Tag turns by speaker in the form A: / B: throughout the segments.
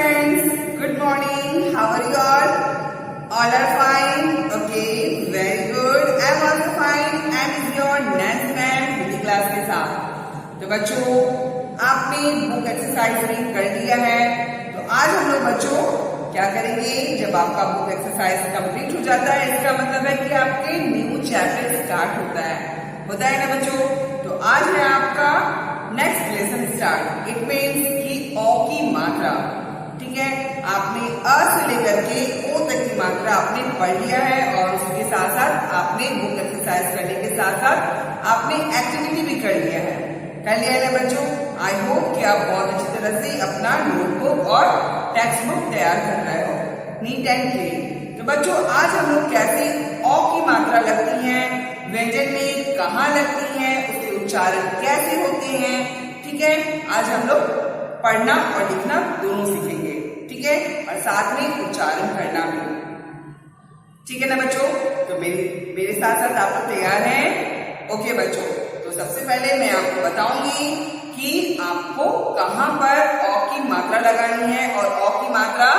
A: students, good morning. How are you all? All are fine. Okay, very good. I am also fine. And is your Nancy ma'am Hindi class के साथ। तो बच्चों, आपने book exercise read कर लिया है। तो आज हम लोग बच्चों क्या करेंगे? जब आपका बुक एक्सरसाइज कंप्लीट हो जाता है, इसका मतलब है कि आपके न्यू चैप्टर स्टार्ट होता है ना बच्चों? तो आज है आपका next lesson start. It means कि ओ की मात्रा, ठीक है? आपने अ से लेकर के ओ तक की मात्रा आपने पढ़ लिया है और उसके साथ साथ आपने बुक एक्सरसाइज करने के साथ साथ आपने एक्टिविटी भी कर लिया है ना बच्चों? आई होप कि आप बहुत अच्छी तरह से अपना नोटबुक और टेक्स्ट बुक तैयार कर रहे हो, नीट एंड क्लीन। तो बच्चों, आज हम लोग कैसे ओ की मात्रा लगती है, व्यंजन में कहाँ लगती है, उसके उच्चारण कैसे होते हैं, ठीक है? आज हम लोग पढ़ना और लिखना दोनों सीखेंगे, ठीक है? और साथ में उच्चारण करना भी, ठीक है ना बच्चों? तो मेरे साथ साथ आप लोग तैयार हैं? ओके बच्चों, तो सबसे पहले मैं आपको बताऊंगी कि आपको कहां पर अ की मात्रा लगानी है और अ की मात्रा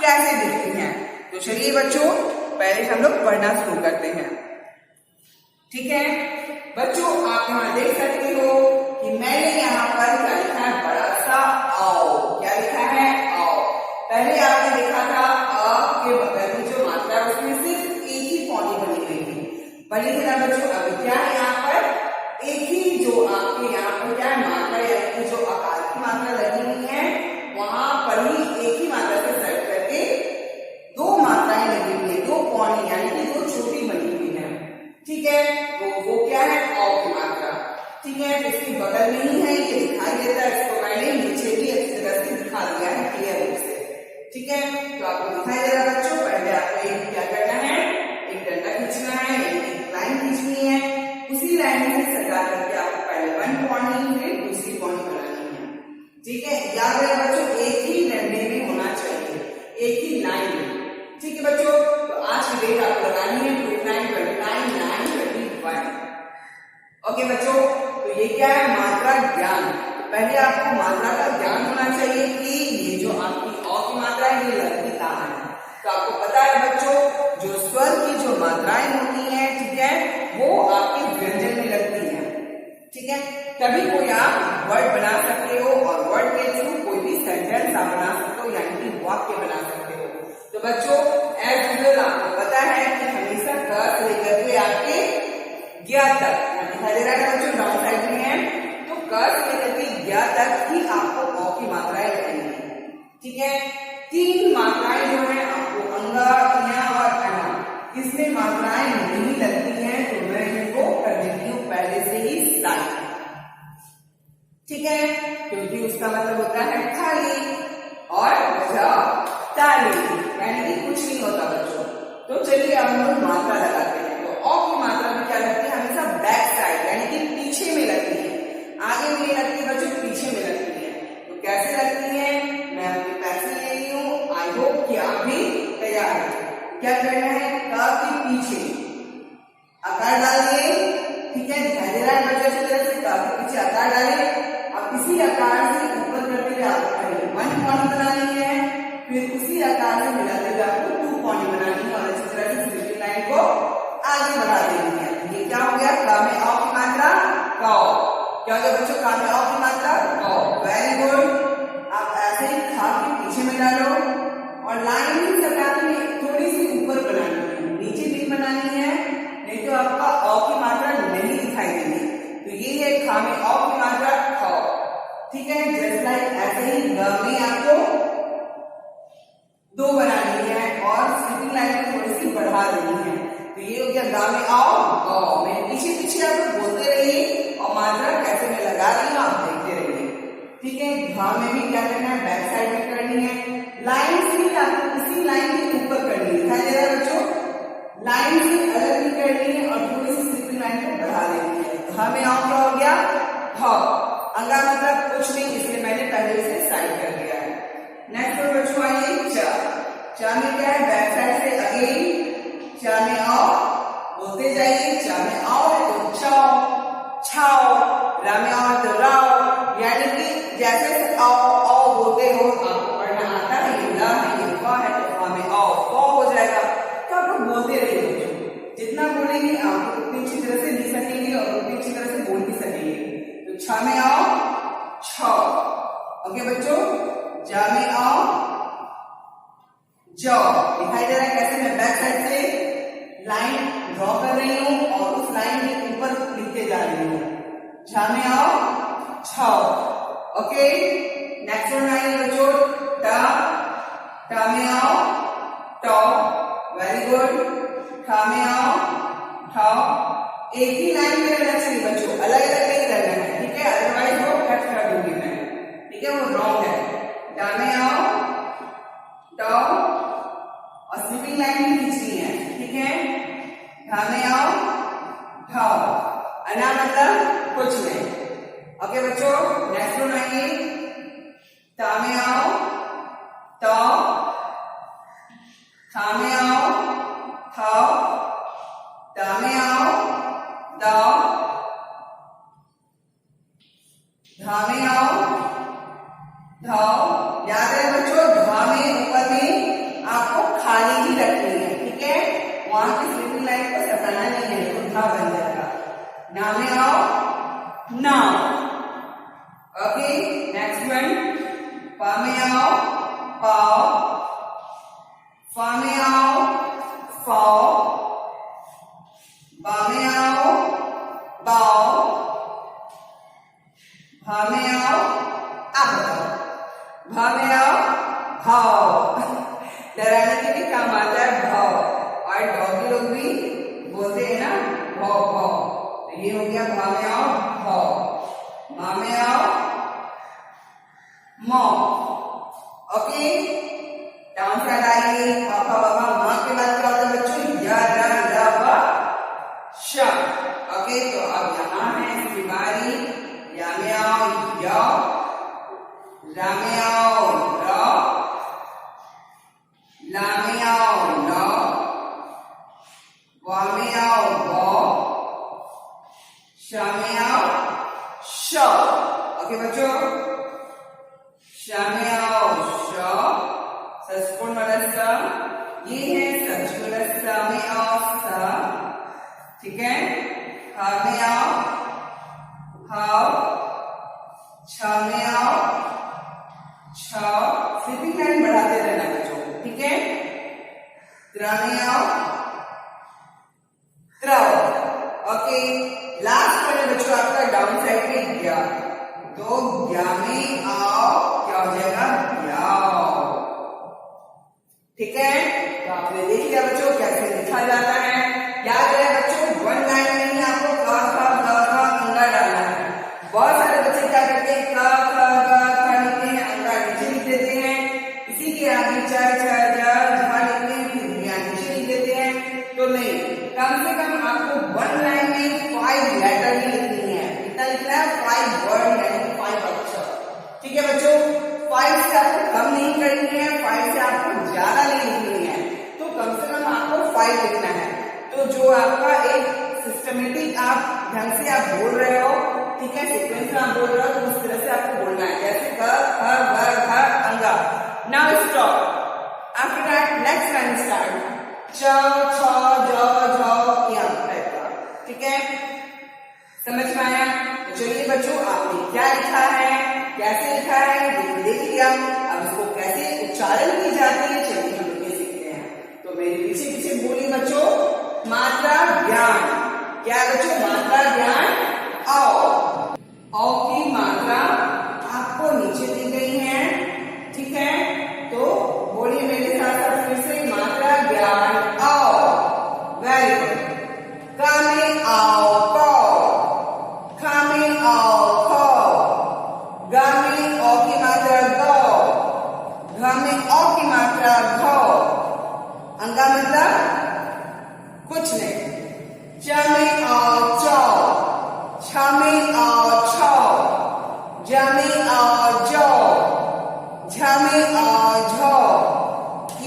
A: कैसे दिखती है। तो चलिए बच्चों, पहले हम लोग पढ़ना शुरू करते हैं, ठीक है? बच्चों, आप यहाँ देख सकते हो कि मैंने यहाँ पर क्या लिखा है? बड़ा सा औ। क्या लिखा है? औ। पहले आपने देखा था अ के बगल में जो मात्रा है उसमें सिर्फ एक ही पौनी बनी हुई थी, बनी थी ना बच्चों? अभी क्या है यहाँ पर? एक ही जो आपके यहाँ पर क्या है मात्रा, यानी जो आकार की मात्रा लगी हुई है वहां पर ही एक ही मात्रा से सेट करके दो मात्राएं लगी हुई है, दो पौनी यानी कि दो छोटी बनी हुई है, ठीक है? तो वो क्या है? अ की मात्रा, ठीक है? इसके बगल में ही है, ये दिखाई देता है। इसको मैंने नीचे भी अच्छी तरह से दिखा दिया है क्लियर रूप से, ठीक है? तो आपको दिखाई दे रहा है बच्चों। पहले आपको एक क्या करना है? एक डंडा खींचना है, एक लाइन खींचनी है। उसी लाइन से सटा करके आपको पहले वन पौनी फिर दूसरी पौनी बनानी है, ठीक है? याद रहे बच्चों, एक ही डंडे में होना चाहिए, एक ही लाइन में, ठीक है बच्चों? तो आज की डेट आपको लगानी है 29/9/21। ओके बच्चों, तो ये क्या है? मात्रा ज्ञान। पहले आपको मात्रा का ज्ञान होना चाहिए कि ये जो आपकी अ की मात्रा है ये लगती कहाँ है। तो आपको पता है बच्चों, जो स्वर की जो मात्राएं होती हैं, ठीक है, वो आपके व्यंजन में लगती है, ठीक है? तभी कोई आप वर्ड बना सकते हो और वर्ड के थ्रू कोई भी सेंटेंस आप बना सकते हो, यानी कि वाक्य बना सकते हो। तो बच्चों, एज यूजुअल आपको पता है कि हमेशा क से लेकर के आपके ज्ञ तक दिखाई दे रहा है बच्चों, डाउन साइड में है, तो क से लेकर के ज्ञ तक ही आपको अ की मात्राएं लगनी है, ठीक है? तीन मात्राएं जो है आपको अंगा, ञ और अणा, इसमें मात्राएं नहीं लगती हैं, तो मैं इनको कर देती हूँ पहले से ही साइड, ठीक है? क्योंकि उसका मतलब होता है खाली और ताली, यानी कि कुछ नहीं होता बच्चों। तो चलिए अब हम लोग मात्रा लगाते हैं। तो अ की मात्रा में क्या लगती है? हमेशा बैक साइड, यानी कि पीछे में लगती है, आगे में नहीं लगती बच्चों, पीछे में लगती है। तो कैसे लगती है? मैं अपनी पेंसिल ले रही हूँ। आई होप कि आप भी तैयार हैं। क्या करना है? क के पीछे आकार डालिए, ठीक है? दिखाई दे रहा है बच्चों अच्छी तरह से? क के पीछे आकार डालिए। अब इसी आकार से ऊपर करते हुए आपको पहले वन पॉइंट बनानी है, फिर उसी आकार से मिलाते हुए आपको टू पॉइंट बनानी है और अच्छी तरह से स्ट्रेट लाइन को आगे बढ़ा देनी है। ये क्या हो गया? क में अ की मात्रा क। क्या हो गया बच्चों? क में अ की मात्रा क। Very good. आप ऐसे ही खा के पीछे में डालो और लाइन ही सटा के थोड़ी सी ऊपर बनानी है, नीचे नहीं बनानी है, नहीं तो आपका अ की मात्रा नहीं दिखाई देगी। तो ये है खा में अ की मात्रा ख, ठीक है? जस्ट लाइक ऐसे ही ग में आपको दो बनानी है और स्लीपिंग लाइन को थोड़ी सी बढ़ा देनी है। तो ये हो गया गा में आओ ग में। पीछे पीछे आप बोलते रहिए और मात्रा कैसे मैं लगा रही हूँ आप देखते रहिए, ठीक है? घ में भी क्या करना है? बैक साइड में करनी है, लाइन से ही आपको उसी लाइन के ऊपर करनी है। दिखाई दे रहा है बच्चों? लाइन से अलग भी करनी है और थोड़ी सी स्लीपिंग लाइन को बढ़ा देनी है। घ में आओ क्या हो गया? ह। अंगा मतलब कुछ नहीं, इसलिए मैंने पहले इसे साइड कर दिया है। नेक्स्ट पर बच्चों आइए च। च में क्या है? बैक साइड से अगेन च में आओ, बोलते जाइए। च में आओ है तो चाओ छाओ, रा में आओ तो राओ, यानी कि जैसे आओ आओ बोलते हो आपको पढ़ना आता है ओके बच्चों, जा में आओ, जॉ। दिखाई दे रहा है कैसे मैं बैक साइड से लाइन ड्रॉ कर रही हूं और उस लाइन के ऊपर लिखते जा रही हूं। झा में आओ, छाओ। ओके, नेक्स्ट वन आइए बच्चों, टा। टा में आओ, टॉ। Very good. ठा में आओ, ठाओ। एक ही लाइन में रहना चाहिए बच्चों, अलग अलग नहीं रहना है, ठीक है, अदरवाइज वो कट कर दूंगी मैं, ठीक है, वो रॉन्ग है। टा में आओ, टॉ, और स्लीपिंग लाइन भी खींचनी है, ठीक है। ढा में आओ, ढाओ। अना मतलब कुछ नहीं। ओके बच्चों, नेक्स्ट वन आइए, ता में आओ, तो। था में आओ, थाओ। दा में आओ, दाओ। धा में आओ, धाओ। याद है बच्चों, धा में ऊपर में आपको खाली ही रखनी है, ठीक है, वहां की स्लीपिंग लाइन को सटाना नहीं है, तो धा बन जाएगा। ना में आओ, नाउ। ओके, नेक्स्ट वन, पा में आओ, पाओ। फा में आओ, फाओ। बा में आओ, बाओ। भा में आओ, अब बताओ। भा में आओ, भाओ। डराने के लिए काम आता है भाव, और डॉगी लोग भी बोलते हैं ना भाव भाव, तो ये हो गया भा में आओ, भाव। माँ में आओ, मौ। ओके, डाउन साइड आइए, पापा बाबा माँ के बाद क्या होता है बच्चों, या रा रा वा शा। ओके, तो अब यहाँ है इसकी बारी। या में आओ, या। रा में आओ, रा। ला में आओ, ला। वा में आओ, वा। शा में आओ, शा। ओके बच्चों, शा में आओ, शा। सस्पूर्ण वाला सा, ये है सच वाला सा में आओ, सा, ठीक है। हा में आओ, हाओ। छा में आओ, छाओ। स्लीपिंग लाइन बढ़ाते रहना बच्चों, ठीक है। त्रा में आओ, त्राओ। ओके, लास्ट वाले बच्चों आपका डाउन साइड में गया, तो ज्ञा में आओ, क्या हो जाएगा, ग्याओ, ठीक है। तो आपने देख लिया बच्चों कैसे लिखा जाता है। याद रहे बच्चों, वन लाइन में ही आपको क ख ग घ अंगा डालना है। बहुत सारे बच्चे क्या करते हैं, क ख ग घ लिखते हैं, अंगा नीचे लिख देते हैं, इसी के आगे च छ ज झ लिखते हैं, फिर नीचे लिख देते हैं। तो नहीं, कम से कम आपको वन लाइन में 5 लेटर ही लिखनी है। कितना लिखना है, 5 वर्ड यानी 5 अक्षर, ठीक है बच्चों। 5 से आपको कम नहीं करनी है, 5 से आपको ज्यादा नहीं लिखनी है, तो कम से कम आपको 5 लिखना है। तो जो आपका एक सिस्टमेटिक आप ढंग से आप बोल रहे हो, ठीक है, सीक्वेंस में आप बोल रहे हो, तो उस तरह से आपको बोलना है, जैसे क ख ग घ अंगा। Now stop, after that next line start, च छ ज झ या टाइप का, ठीक है। समझ में आया? तो चलिए बच्चों, आपने क्या लिखा है, कैसे लिखा है, देख लिया। अब इसको कैसे उच्चारण की जाती है, चलिए हम ये सीखते हैं। तो मेरे पीछे पीछे बोलिए बच्चों, मात्रा ज्ञान। क्या बच्चों, मात्रा ज्ञान। आओ, औ की मात्रा आपको नीचे दी गई है, ठीक है। तो बोलिए मेरे साथ साथ फिर से, मात्रा ज्ञान, आओ। Very good. का में आओ, कौ। खा में आओ, खौ। गा में औ की मात्रा, गौ। घ में औ की मात्रा, घौ। अंगा मतलब कुछ नहीं। च में आओ, चौ। छ में आओ, छौ। ज में आओ, जौ। झ में आओ, झौ।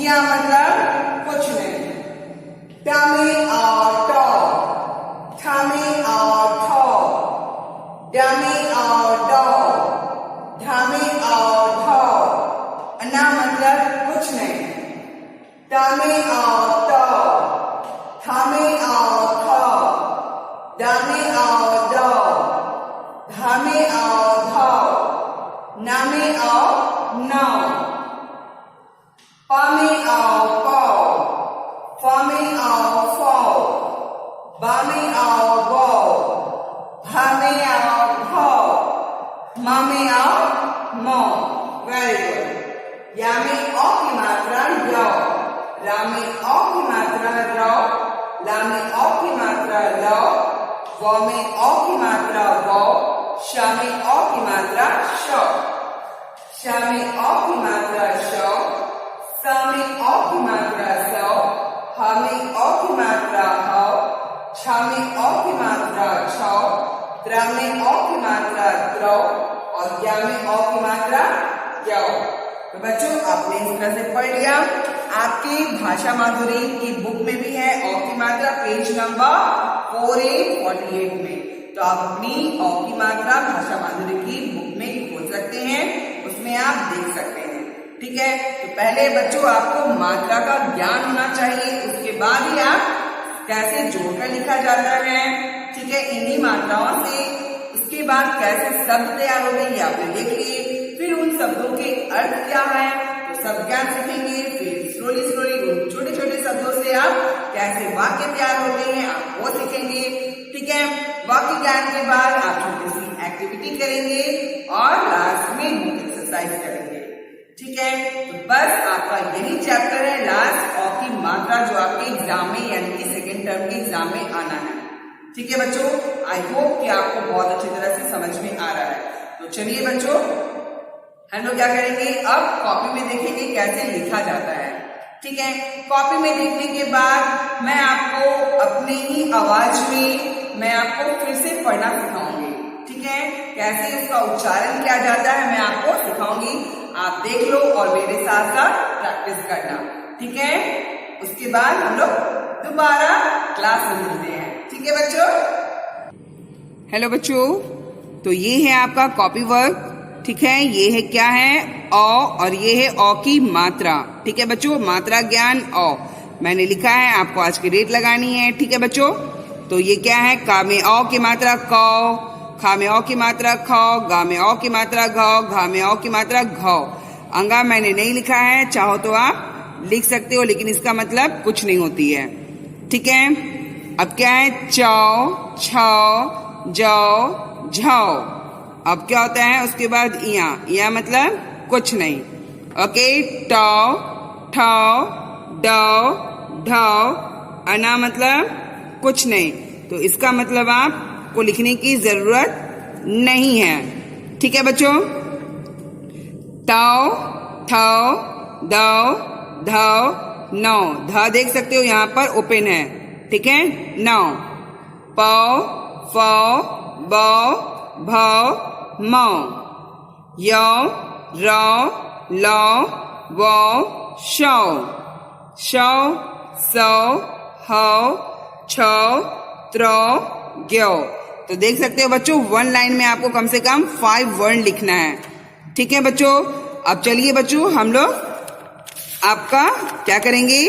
A: या मतलब कुछ नहीं। ट में आओ, टौ। ठ में आओ, ठौ। ड में आओ, डौ। ढ में आओ, ढौ। ना मतलब कुछ नहीं। ट में आओ, टौ। थ में आओ, थौ। ड में आओ, डौ। ध में आओ, धौ। न में आओ नौ, प में आओ पौ, फ में आओ फौ, ब में आओ बौ, भ में आओ भौ, म में आओ मौ। Very good. या में औ की मात्रा यौ, रा में औ की मात्रा रौ, ला में औ की मात्रा लौ, व में औ की मात्रा वौ, श में औ की मात्रा शौ, श में औ की मात्रा शौ, स में औ की मात्रा सौ, ह में औ की मात्रा हौ, छ में औ की मात्रा छौ, त्र में औ की मात्रा त्रौ, और ज्ञ में औ की मात्रा यौ। तो बच्चों आपने इस तरह से पढ़ लिया। आपकी भाषा माधुरी की बुक में भी है औ की मात्रा, पेज नंबर 4848 में। तो आप अपनी औ की मात्रा भाषा माधुरी की बुक में खोल सकते हैं, उसमें आप देख सकते हैं। ठीक है, तो पहले बच्चों आपको मात्रा का ज्ञान होना चाहिए, उसके बाद ही आप कैसे जोड़कर लिखा जाता है। ठीक है, इन्हीं मात्राओं से उसके बाद कैसे शब्द तैयार होते हैं आपने देख लिए, फिर उन शब्दों के अर्थ क्या है तो सब ज्ञान सीखेंगे। फिर स्लोली स्लोली उन छोटे छोटे शब्दों से आप कैसे वाक्य तैयार होते हैं आप वो सीखेंगे। ठीक है, वाक्य ज्ञान के बाद आप छोटी सी एक्टिविटी करेंगे और लास्ट में एक्सरसाइज करेंगे। ठीक है, तो बस आपका यही चैप्टर है लास्ट औ की मात्रा, जो आपके एग्जाम में यानी कि सेकेंड टर्म के एग्जाम में आना है। ठीक है बच्चों, आई होप कि आपको बहुत अच्छी तरह से समझ में आ रहा है। तो चलिए बच्चों, हम लोग क्या करेंगे, अब कॉपी में देखेंगे कैसे लिखा जाता है। ठीक है, कॉपी में देखने के बाद मैं आपको अपने ही आवाज में मैं आपको फिर से पढ़ना सिखाऊंगी। ठीक है, कैसे उसका उच्चारण किया जाता है मैं आपको सिखाऊंगी, आप देख लो और मेरे साथ साथ प्रैक्टिस करना। ठीक है, उसके बाद हम लोग दोबारा क्लास में मिलते हैं। ठीक है बच्चों। हेलो बच्चों, तो ये है आपका कॉपी वर्क। ठीक है, ये है क्या है औ, और ये है औ की मात्रा। ठीक है बच्चों, मात्रा ज्ञान औ मैंने लिखा है, आपको आज की डेट लगानी है। ठीक है बच्चों, तो ये क्या है, का में औ की मात्रा कौ, खा में औ की मात्रा खौ, गा में औ की मात्रा घौ, घा में औ की मात्रा घौ। अंगा मैंने नहीं लिखा है, चाहो तो आप लिख सकते हो, लेकिन इसका मतलब कुछ नहीं होती है। ठीक है, अब क्या है, चौ, छौ, जौ, झौ। अब क्या होता है उसके बाद इया, इया मतलब कुछ नहीं। ओके, टौ, ठौ, डौ, ढौ, अना मतलब कुछ नहीं। तो इसका मतलब आपको लिखने की जरूरत नहीं है। ठीक है बच्चों, टौ, ठौ, दौ, धौ, नौ। ध देख सकते हो यहाँ पर ओपन है। ठीक है, नौ, पौ, फौ, बौ, भौ, मौ, यौ, रौ, लौ, वौ, शौ, शौ, सौ, हौ, छौ, त्रौ, ज्ञौ। तो देख सकते हो बच्चों, वन लाइन में आपको कम से कम 5 वर्ण लिखना है। ठीक है बच्चों, अब चलिए बच्चों हम लोग आपका क्या करेंगे,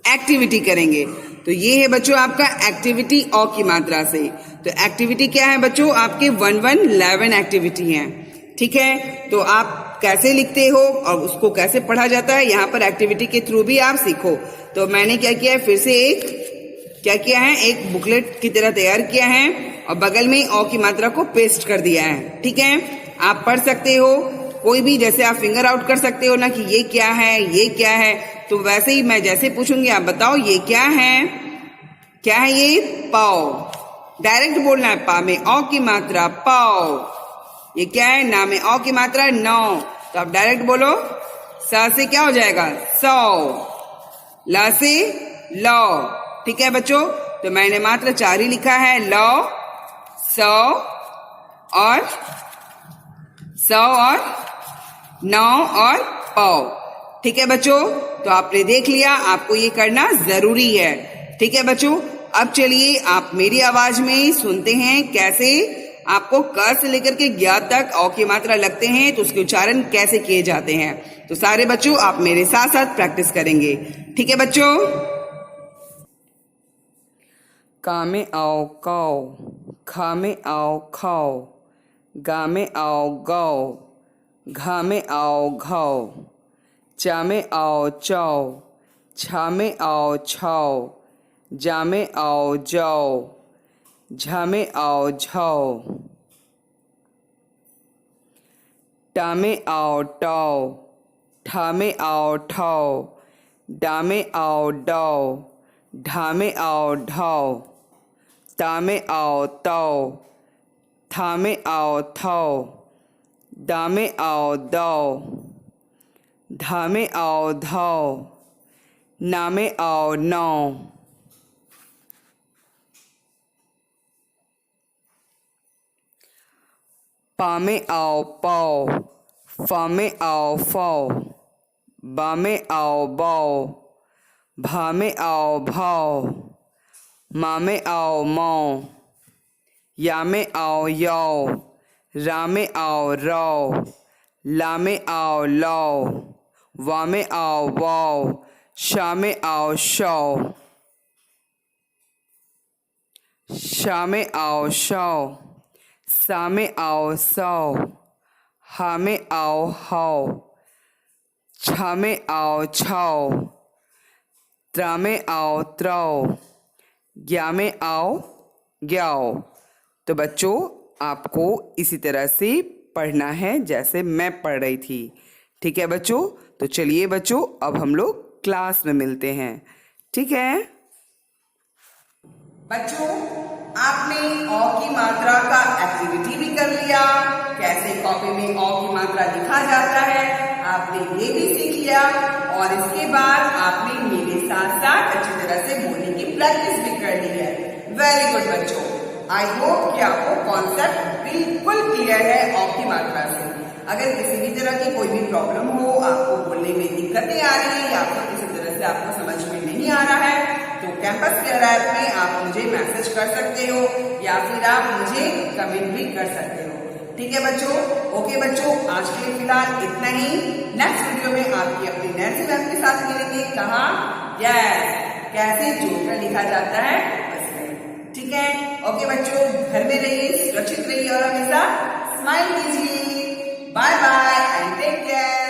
A: एक्टिविटी करेंगे। तो ये है बच्चों आपका एक्टिविटी औ की मात्रा से। तो एक्टिविटी क्या है बच्चों, आपके 1-1-11 एक्टिविटी हैं। ठीक है, तो आप कैसे लिखते हो और उसको कैसे पढ़ा जाता है, यहाँ पर एक्टिविटी के थ्रू भी आप सीखो। तो मैंने क्या किया है, फिर से एक बुकलेट की तरह तैयार किया है और बगल में औ की मात्रा को पेस्ट कर दिया है। ठीक है, आप पढ़ सकते हो, कोई भी जैसे आप फिंगर आउट कर सकते हो ना कि ये क्या है, ये क्या है। तो वैसे ही मैं जैसे पूछूंगी आप बताओ ये क्या है, क्या है ये, पाव। डायरेक्ट बोलना है, पा में औ की मात्रा पाव। ये क्या है, ना में औ की मात्रा नौ। तो आप डायरेक्ट बोलो, सा से क्या हो जाएगा, सौ, ला से लौ। ठीक है बच्चों, तो मैंने मात्र 4 ही लिखा है, लौ, सौ और नौ और पौ। ठीक है बच्चों, तो आपने देख लिया, आपको ये करना जरूरी है। ठीक है बच्चों, अब चलिए आप मेरी आवाज में सुनते हैं कैसे आपको क से लेकर के ज्ञ तक औ की मात्रा लगते हैं, तो उसके उच्चारण कैसे किए जाते हैं। तो सारे बच्चों आप मेरे साथ साथ प्रैक्टिस करेंगे। ठीक है बच्चों, का में आओ कौ, खा में आओ खौ, गा में आओ गौ, घा में आओ घाओ, चा में आओ चाओ, छा में आओ छाओ, जा में आओ जाओ, झा में आओ झाओ, टा में आओ टाओ, ठा में आओ ठाओ, डा में आओ डाओ, ढा में आओ ढाओ, ता में आओ ताओ, था में आओ थाओ, दा में आओ दाओ, धा में आओ धाओ, ना में आओ नाओ। पा में आओ पाओ, फा में आओ फाओ, बा में आओ बाओ, भा में आओ भाओ, मा में आओ माओ, या में आओ याओ, रा में आओ राओ, ला में आओ लाओ, वा में आओ वाओ, शा में आओ शाओ, शा में आओ शाओ, सा में आओ साओ, हा में आओ हाओ, छा में आओ छाओ, त्रा में आओ त्राओ, ग्या में आओ ग्याओ। तो बच्चों आपको इसी तरह से पढ़ना है जैसे मैं पढ़ रही थी। ठीक है बच्चों, तो चलिए बच्चों अब हम लोग क्लास में मिलते हैं। ठीक है बच्चों, आपने औ की मात्रा का एक्टिविटी भी कर लिया, कैसे कॉपी में औ की मात्रा लिखा जाता है आपने ये भी सीख लिया, और इसके बाद आपने मेरे साथ साथ अच्छी तरह से बोलने की प्रैक्टिस भी कर ली है। वेरी गुड बच्चों, आई होप कि आपको कॉन्सेप्ट बिल्कुल क्लियर है औ की मात्रा से। अगर किसी भी तरह की कोई भी प्रॉब्लम हो, आपको बोलने में दिक्कतें आ रही है या फिर किसी तरह से आपको समझ में नहीं आ रहा है, तो कैंपस केयर ऐप में आप मुझे मैसेज कर सकते हो या फिर आप मुझे कमेंट भी कर सकते हो। ठीक है बच्चों, ओके बच्चों, आज के लिए फिलहाल इतना ही। नेक्स्ट वीडियो में आपकी अपनी नैन्सी मैम के साथ मिलेंगे। कहाँ? यस, कैसे जोड़कर लिखा जाता है बस। ठीक है, ओके बच्चों, घर में रहिए, सुरक्षित रहिए और हमेशा स्माइल कीजिए। Bye bye and take care.